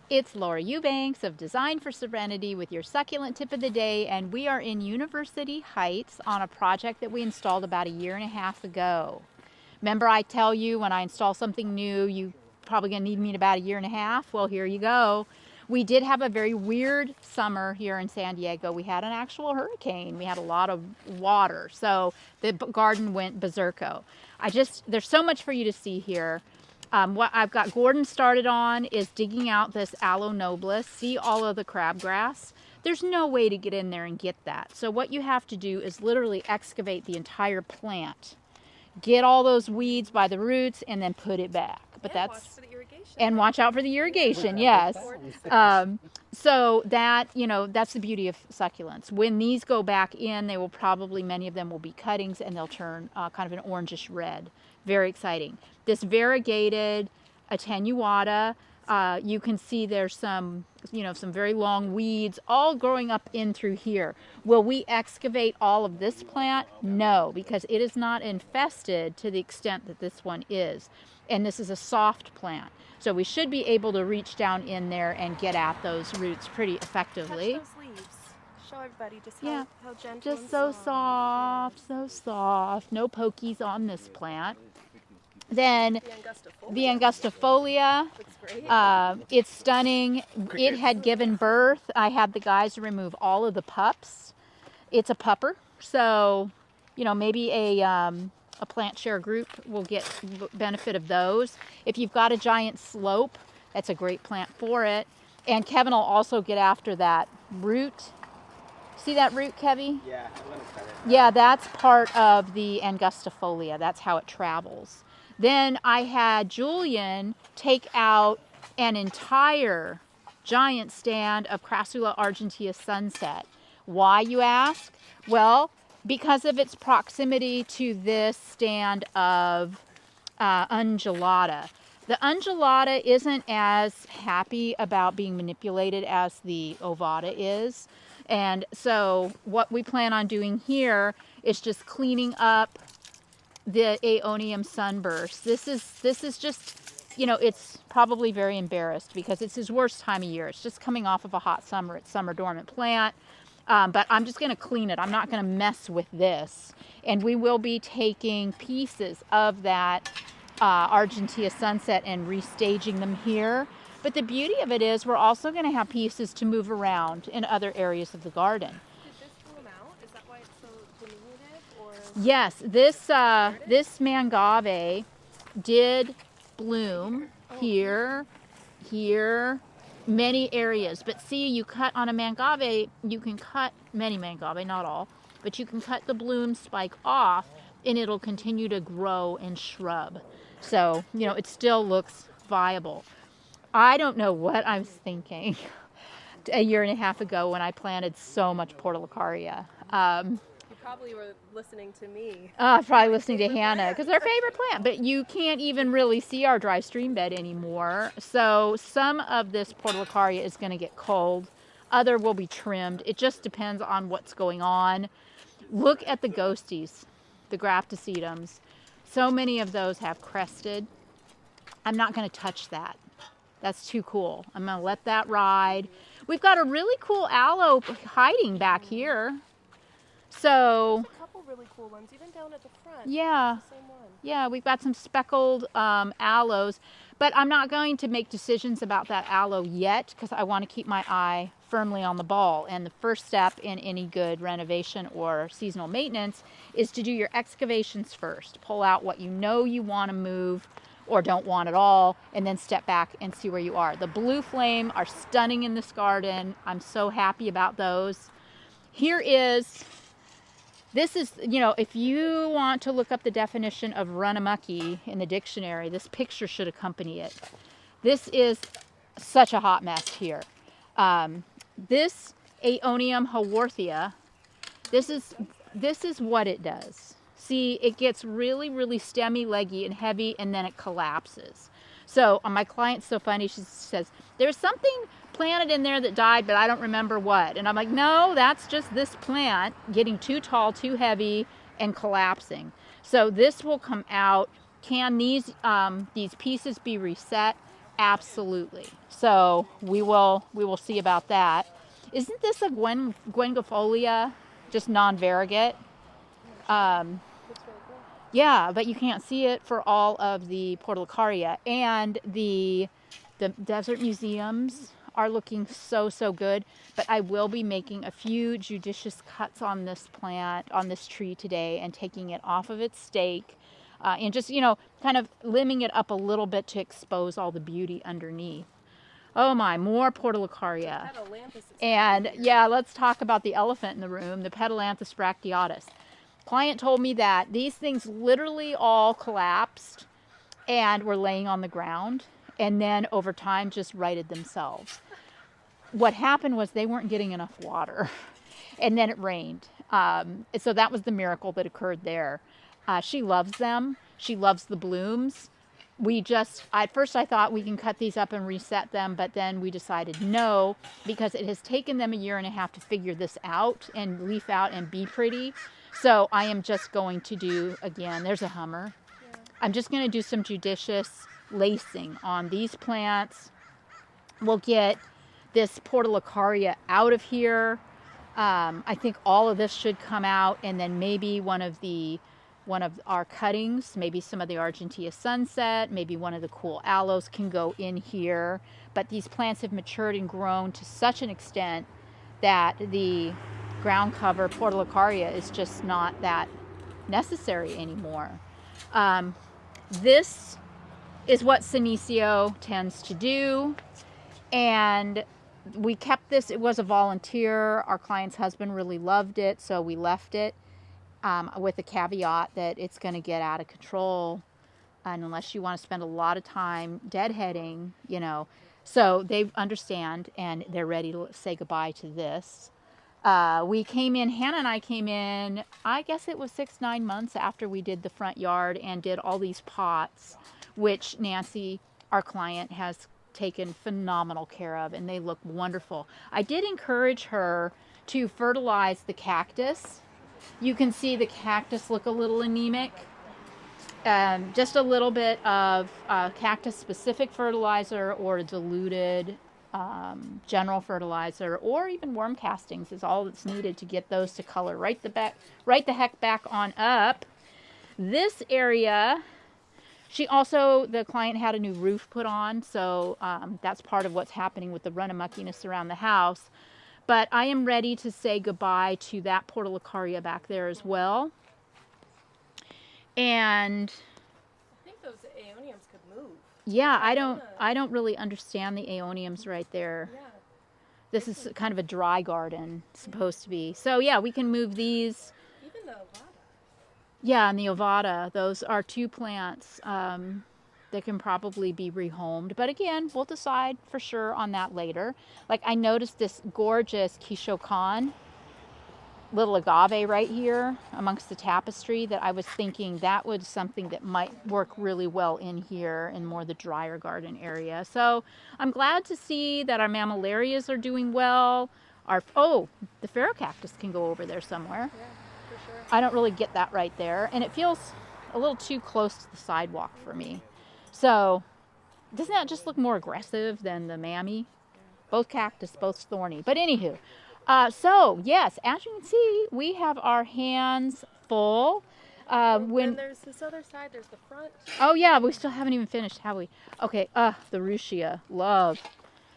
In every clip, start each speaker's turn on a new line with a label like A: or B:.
A: It's Laura Eubanks of Design for Serenity with your succulent tip of the day, and we are in University Heights on a project that we installed about a year and a half ago. Remember I tell you when I install something new, you probably gonna need me in about a year and a half? Well, here you go. We did have a very weird summer here in San Diego. We had an actual hurricane. We had a lot of water, so the garden went berserko. There's so much for you to see here. What I've got Gordon started on is digging out this aloe nobilis. See all of the crabgrass? There's no way to get in there and get that. So what you have to do is literally excavate the entire plant. Get all those weeds by the roots and then put it back. But
B: watch for the irrigation.
A: And watch out for the irrigation, yes. So that, that's the beauty of succulents. When these go back in, they will probably, many of them will be cuttings and they'll turn kind of an orangish red. Very exciting. This variegated attenuata, you can see there's some very long weeds all growing up in through here. Will we excavate all of this plant? No, because it is not infested to the extent that this one is. And this is a soft plant. So we should be able to reach down in there and get at those roots pretty effectively.
B: Touch those leaves. Show everybody just how gentle
A: just
B: and
A: so soft, so soft. No pokies on this plant. Then the angustifolia, it's stunning. It had given birth. I had the guys remove all of the pups. It's a pupper, so maybe a plant share group will get benefit of those. If you've got a giant slope, that's a great plant for it. And Kevin will also get after that root. See that root, Kevy?
C: Yeah, I'm gonna cut it.
A: Yeah, that's part of the angustifolia. That's how it travels. Then I had Julian take out an entire giant stand of Crassula argentea sunset. Why, you ask? Well, because of its proximity to this stand of undulata. The undulata isn't as happy about being manipulated as the ovata is. And so what we plan on doing here is just cleaning up the Aeonium sunburst. This is just, it's probably very embarrassed because it's his worst time of year. It's just coming off of a hot summer. It's summer dormant plant. But I'm just going to clean it. I'm not going to mess with this. And we will be taking pieces of that Argentea sunset and restaging them here. But the beauty of it is we're also going to have pieces to move around in other areas of the garden.
B: Did this bloom out? Is that why it's so diminutive? Or
A: Yes, this mangave did bloom here, many areas. But see, you cut on a mangave, you can cut many mangave, not all, but you can cut the bloom spike off and it'll continue to grow and shrub. So, it still looks viable. I don't know what I was thinking a year and a half ago when I planted so much portulacaria.
B: you probably were listening to me.
A: Probably listening to Hannah because our favorite plant. But you can't even really see our dry stream bed anymore. So some of this portulacaria is going to get culled. Other will be trimmed. It just depends on what's going on. Look at the ghosties, the graftosedums. So many of those have crested. I'm not going to touch that. That's too cool. I'm going to let that ride. We've got a really cool aloe hiding back here. So,
B: There's a couple really cool ones, even down at the front.
A: yeah.
B: The same one.
A: Yeah, we've got some speckled aloes, but I'm not going to make decisions about that aloe yet because I want to keep my eye firmly on the ball. And the first step in any good renovation or seasonal maintenance is to do your excavations first. Pull out what you know you want to move or don't want at all, and then step back and see where you are. The blue flame are stunning in this garden. I'm so happy about those. This is, if you want to look up the definition of runamucky in the dictionary, this picture should accompany it. This is such a hot mess here. This Aeonium haworthia, this is what it does. See, it gets really, really stemmy, leggy, and heavy, and then it collapses. So my client's so funny. She says, there's something planted in there that died, but I don't remember what. And I'm like, no, that's just this plant getting too tall, too heavy, and collapsing. So this will come out. Can these pieces be reset? Absolutely. So we will see about that. Isn't this a Gwengifolia, just non-variegate?
B: Looks really cool.
A: Yeah, but you can't see it for all of the Portulacaria, and the desert museums are looking so good. But I will be making a few judicious cuts on this plant, on this tree today, and taking it off of its stake, and just kind of limbing it up a little bit to expose all the beauty underneath. Oh my, more Portulacaria.
B: Petalanthus is
A: And
B: weird.
A: yeah, let's talk about the elephant in the room, the Petalanthus brachiotis. Client told me that these things literally all collapsed and were laying on the ground, and then over time just righted themselves. What happened was they weren't getting enough water, and then it rained. So that was the miracle that occurred there. She loves them. She loves the blooms. At first I thought we can cut these up and reset them, but then we decided no, because it has taken them a year and a half to figure this out and leaf out and be pretty. So I am just going to do, again, there's a Hummer.
B: Yeah.
A: I'm just going to do some judicious lacing on these plants. We'll get this Portulacaria out of here. I think all of this should come out, and then maybe one of our cuttings, maybe some of the Argentea Sunset, maybe one of the cool aloes can go in here. But these plants have matured and grown to such an extent that the ground cover Portulacaria is just not that necessary anymore. This is what Senecio tends to do, and we kept this. It was a volunteer. Our client's husband really loved it, so we left it, with the caveat that it's going to get out of control, and unless you want to spend a lot of time deadheading, so they understand and they're ready to say goodbye to this. Hannah and I came in, I guess it was 6-9 months after we did the front yard and did all these pots, which Nancy, our client, has taken phenomenal care of, and they look wonderful. I did encourage her to fertilize the cactus. You can see the cactus look a little anemic. Just a little bit of cactus specific fertilizer or diluted general fertilizer, or even worm castings is all that's needed to get those to color right the heck back on up. This area, the client had a new roof put on, so that's part of what's happening with the run-amuckiness around the house. But I am ready to say goodbye to that Portulacaria back there as well. And
B: I think those aeoniums could move.
A: yeah, I don't really understand the aeoniums right there.
B: Yeah.
A: This is kind of a dry garden, supposed to be. So yeah, we can move these.
B: Even the Ovada.
A: Yeah, and the Ovada, those are two plants that can probably be rehomed. But again, we'll decide for sure on that later. Like, I noticed this gorgeous Kishokan little agave right here amongst the tapestry that I was thinking that was something that might work really well in here in more the drier garden area. So I'm glad to see that our mammillarias are doing well. The ferrocactus can go over there somewhere.
B: Yeah, for sure.
A: I don't really get that right there, and it feels a little too close to the sidewalk for me. So doesn't that just look more aggressive than the mammy? Both cactus, both thorny. But anywho, so yes, as you can see, we have our hands full.
B: And there's this other side, there's the front.
A: Oh yeah, we still haven't even finished, have we? Okay, the Ruchia, love.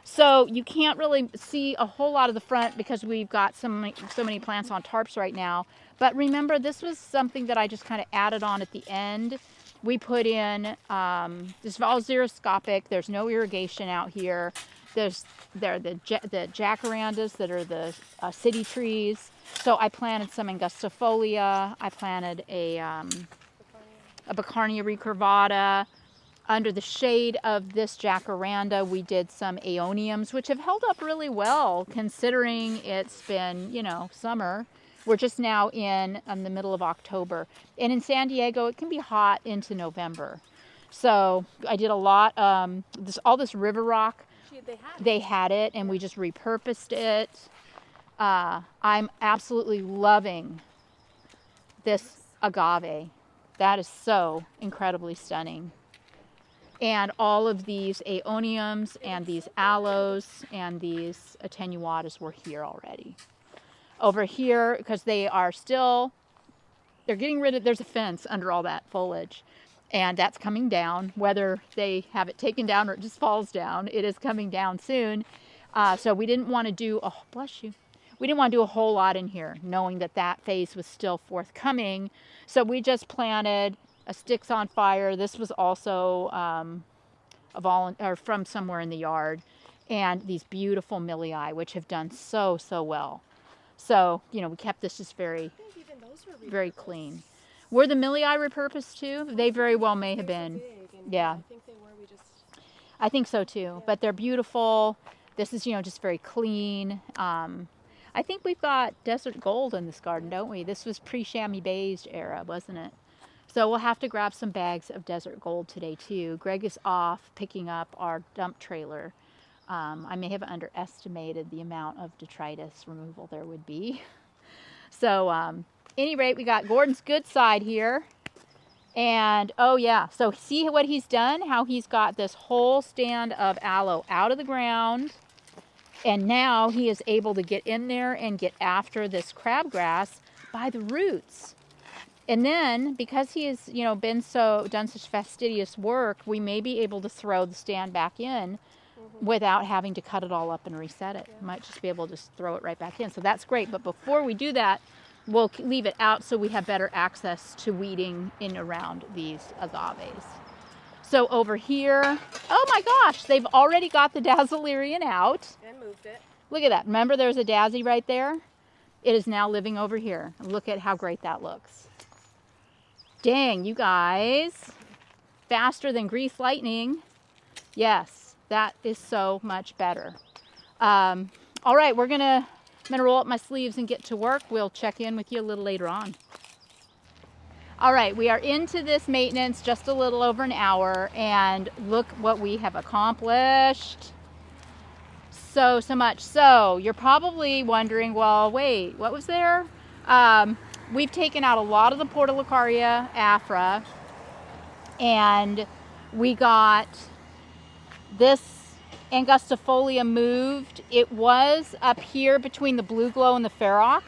A: So you can't really see a whole lot of the front because we've got so many plants on tarps right now. But remember, this was something that I just kind of added on at the end. We put in, this is all xeroscopic. There's no irrigation out here. There are the jacarandas that are the city trees. So I planted some angustifolia. I planted a Bacarnia recurvata. Under the shade of this jacaranda, we did some aeoniums, which have held up really well considering it's been, summer. We're just now in the middle of October. And in San Diego, it can be hot into November. So I did a lot, all this river rock. They had it, and we just repurposed it. I'm absolutely loving this agave. That is so incredibly stunning. And all of these aeoniums and these aloes and these attenuatas were here already. Over here, because they are still, they're getting rid of, there's a fence under all that foliage. And that's coming down, whether they have it taken down or it just falls down. It is coming down soon. So we didn't want to do, oh, bless you. We didn't want to do a whole lot in here, knowing that that phase was still forthcoming. So we just planted a sticks on fire. This was also from somewhere in the yard. And these beautiful milii, which have done so well. So, you know, we kept this just very, very clean. Were the milii repurposed too? They very well may have been. Yeah.
B: I think they were. We just.
A: I think so too. Yeah. But they're beautiful. This is, you know, just very clean. I think we've got desert gold in this garden, don't we? This was pre-chamois beige era, wasn't it? So we'll have to grab some bags of desert gold today too. Greg is off picking up our dump trailer. I may have underestimated the amount of detritus removal there would be. So, any rate, we got Gordon's good side here. And, oh yeah, so see what he's done? How he's got this whole stand of aloe out of the ground. And now he is able to get in there and get after this crabgrass by the roots. And then, because he has, you know, done such fastidious work, we may be able to throw the stand back in without having to cut it all up and reset it. Might just be able to just throw it right back in. So that's great. But before we do that, we'll leave it out so we have better access to weeding in around these agaves. So over here, oh my gosh, they've already got the Dazzlerian out.
B: And moved it.
A: Look at that. Remember there's a Dazzy right there? It is now living over here. Look at how great that looks. Dang, you guys. Faster than grease lightning. Yes. That is so much better. All right, I'm gonna roll up my sleeves and get to work. We'll check in with you a little later on. All right, we are into this maintenance just a little over an hour, and look what we have accomplished. So much. So you're probably wondering, well, wait, what was there? We've taken out a lot of the Portulacaria afra, and we got this angustifolia moved. It was up here between the blue glow and the ferox.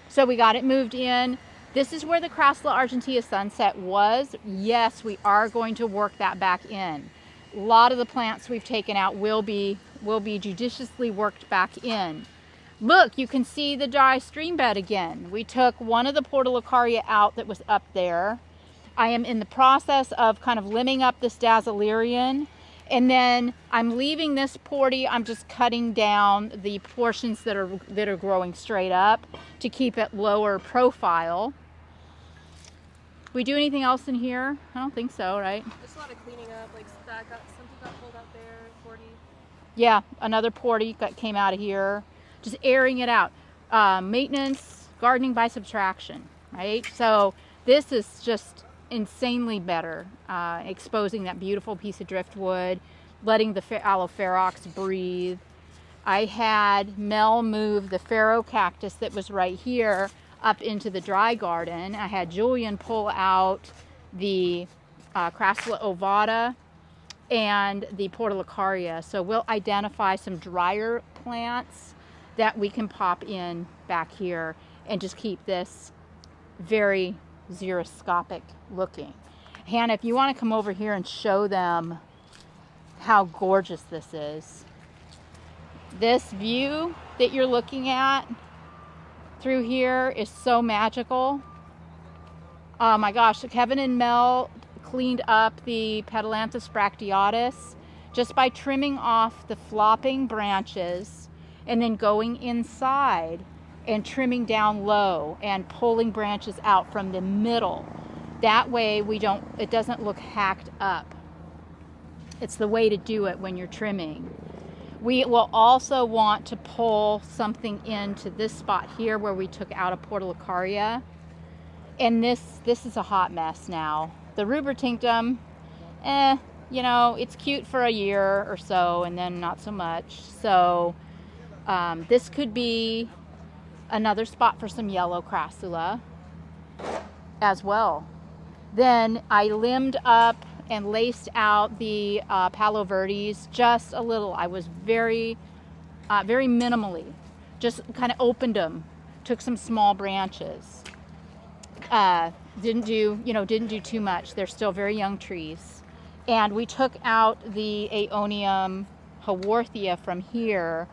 A: So we got it moved in. This is where the Crassula argentea sunset was. Yes, we are going to work that back in. A lot of the plants we've taken out will be judiciously worked back in. Look, you can see the dry stream bed again. We took one of the Portulacaria out that was up there. I am in the process of kind of limbing up this Dazzlerian. And then I'm leaving this porty. I'm just cutting down the portions that are growing straight up to keep it lower profile. We do anything else in here? I don't think so, right?
B: There's a lot of cleaning up. Like something got pulled out there. 40.
A: Yeah, another porty came out of here. Just airing it out. Maintenance, gardening by subtraction, right? So this is just insanely better, exposing that beautiful piece of driftwood, letting the Aloe-ferox breathe. I had Mel move the Pharaoh cactus that was right here up into the dry garden. I had Julian pull out the Crassula ovata and the Portulacaria. So we'll identify some drier plants that we can pop in back here and just keep this very xeroscopic looking. Hannah, if you want to come over here and show them how gorgeous this is. This view that you're looking at through here is so magical. Oh my gosh, Kevin and Mel cleaned up the Petalanthus bracteatus just by trimming off the flopping branches and then going inside and trimming down low and pulling branches out from the middle. That way it doesn't look hacked up. It's the way to do it when you're trimming. We will also want to pull something into this spot here where we took out a Portulacaria. And this is a hot mess now. The Rubbertinctum, you know, it's cute for a year or so and then not so much. So this could be another spot for some yellow Crassula as well. Then I limbed up and laced out the Palo Verdes just a little. I was very minimally, just kind of opened them, took some small branches. Didn't do too much. They're still very young trees. And we took out the Aeonium haworthia from here.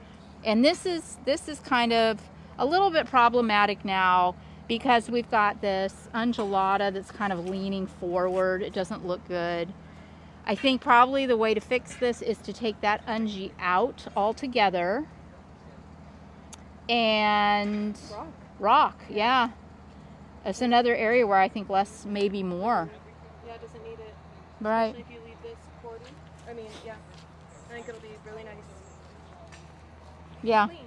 A: And this is kind of a little bit problematic now because we've got this undulata that's kind of leaning forward. It doesn't look good. I think probably the way to fix this is to take that ungi out altogether. And rock, yeah. It's another area where I think less, maybe more.
B: Yeah, it doesn't need it.
A: Right.
B: Especially if you leave this 40. I mean, yeah. I think it'll be really nice.
A: Yeah.
B: Clean.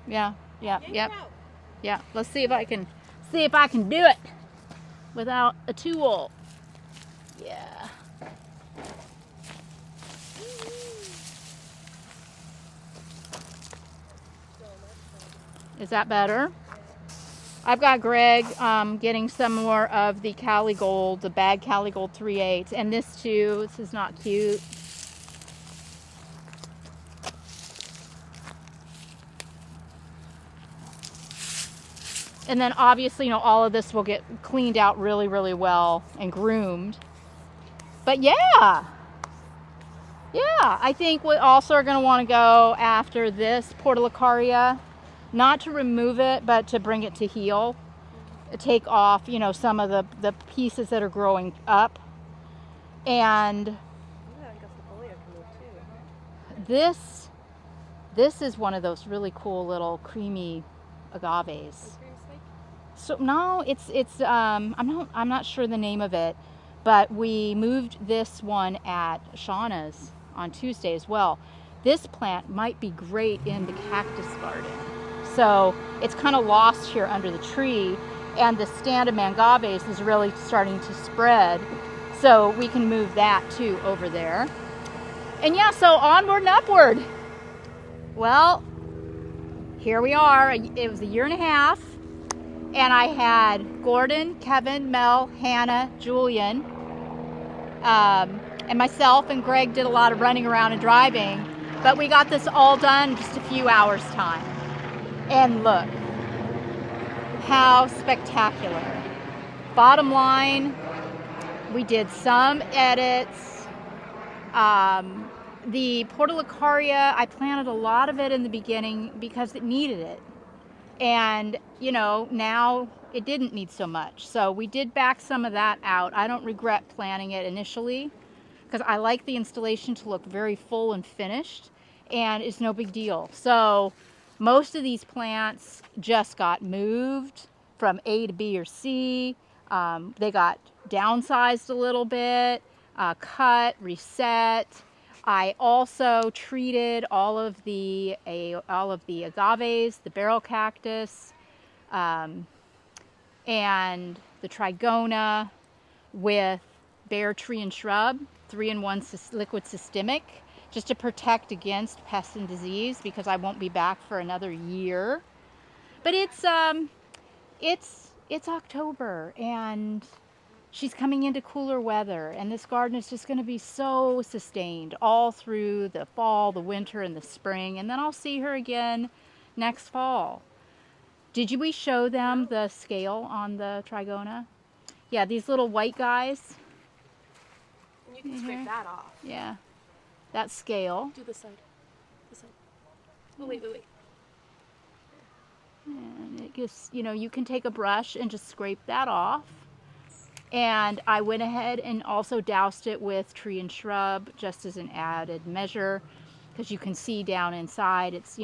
A: Yeah.
B: Yank it out.
A: Yeah. Let's see if I can do it without a tool. Yeah. Is that better? I've got Greg getting some more of the Cali Gold, the bag Cali Gold 3/8, and this too. This is not cute. And then obviously, all of this will get cleaned out really, really well and groomed. But yeah, I think we also are going to want to go after this Portulacaria, not to remove it, but to bring it to heel. Take off, some of the pieces that are growing up. And
B: Angustifolia can move too.
A: this is one of those really cool little creamy agaves. So no, it's I'm not sure the name of it, but we moved this one at Shauna's on Tuesday as well. This plant might be great in the cactus garden. So it's kind of lost here under the tree, and the stand of mangaves is really starting to spread. So we can move that too over there. And yeah, so onward and upward. Well, here we are. It was a year and a half. And I had Gordon, Kevin, Mel, Hannah, Julian, and myself and Greg did a lot of running around and driving. But we got this all done in just a few hours' time. And look, how spectacular. Bottom line, we did some edits. The Portulacaria, I planted a lot of it in the beginning because it needed it. And, now it didn't need so much. So we did back some of that out. I don't regret planting it initially because I like the installation to look very full and finished, and it's no big deal. So most of these plants just got moved from A to B or C. They got downsized a little bit, cut, reset. I also treated all of the agaves, the barrel cactus, and the trigona with bare tree and shrub, 3-in-1 liquid systemic, just to protect against pests and disease because I won't be back for another year. But it's October and she's coming into cooler weather, and this garden is just going to be so sustained all through the fall, the winter, and the spring. And then I'll see her again next fall. Did we show them the scale on the trigona? Yeah, these little white guys.
B: And you can scrape that off.
A: Yeah, that scale.
B: Do this side. This side. Oh, wait.
A: And it just, you can take a brush and just scrape that off. And I went ahead and also doused it with tree and shrub just as an added measure, because you can see down inside. It's,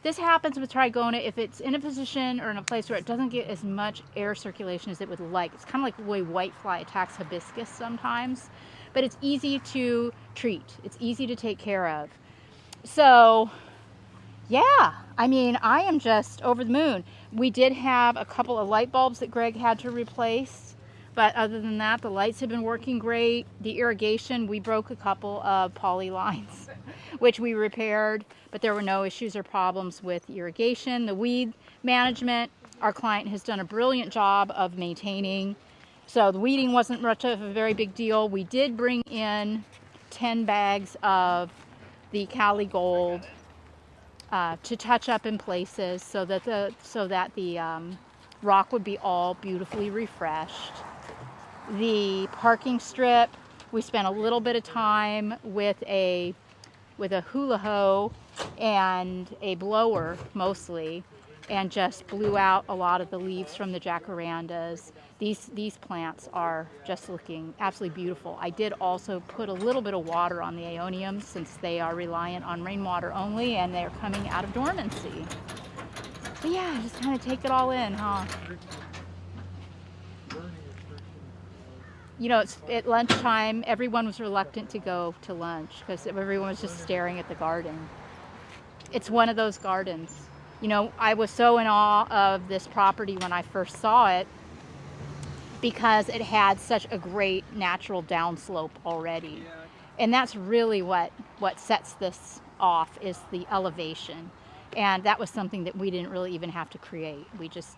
A: this happens with trigona if it's in a position or in a place where it doesn't get as much air circulation as it would like. It's kind of like the way whitefly attacks hibiscus sometimes, but it's easy to treat. It's easy to take care of. So yeah, I am just over the moon. We did have a couple of light bulbs that Greg had to replace. But other than that, the lights have been working great. The irrigation, we broke a couple of poly lines, which we repaired, but there were no issues or problems with irrigation. The weed management, our client has done a brilliant job of maintaining. So the weeding wasn't much of a very big deal. We did bring in 10 bags of the Cali Gold to touch up in places so that the rock would be all beautifully refreshed. The parking strip, we spent a little bit of time with a hula hoe and a blower mostly, and just blew out a lot of the leaves from the jacarandas. These plants are just looking absolutely beautiful. I did also put a little bit of water on the aeoniums since they are reliant on rainwater only and they're coming out of dormancy. But yeah, just kind of take it all in, huh? You know, it's at lunchtime, everyone was reluctant to go to lunch because everyone was just staring at the garden. It's one of those gardens. You know, I was so in awe of this property when I first saw it because it had such a great natural downslope already. And that's really what sets this off, is the elevation. And that was something that we didn't really even have to create. We just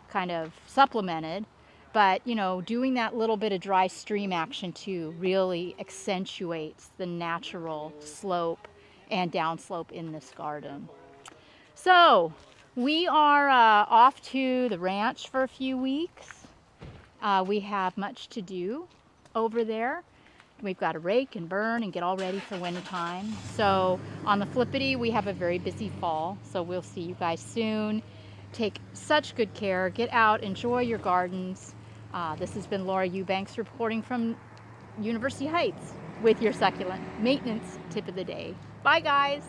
A: kind of supplemented. But, you know, doing that little bit of dry stream action too really accentuates the natural slope and downslope in this garden. So we are off to the ranch for a few weeks. We have much to do over there. We've got to rake and burn and get all ready for winter time. So on the flippity, we have a very busy fall. So we'll see you guys soon. Take such good care. Get out, enjoy your gardens. This has been Laura Eubanks reporting from University Heights with your succulent maintenance tip of the day. Bye, guys.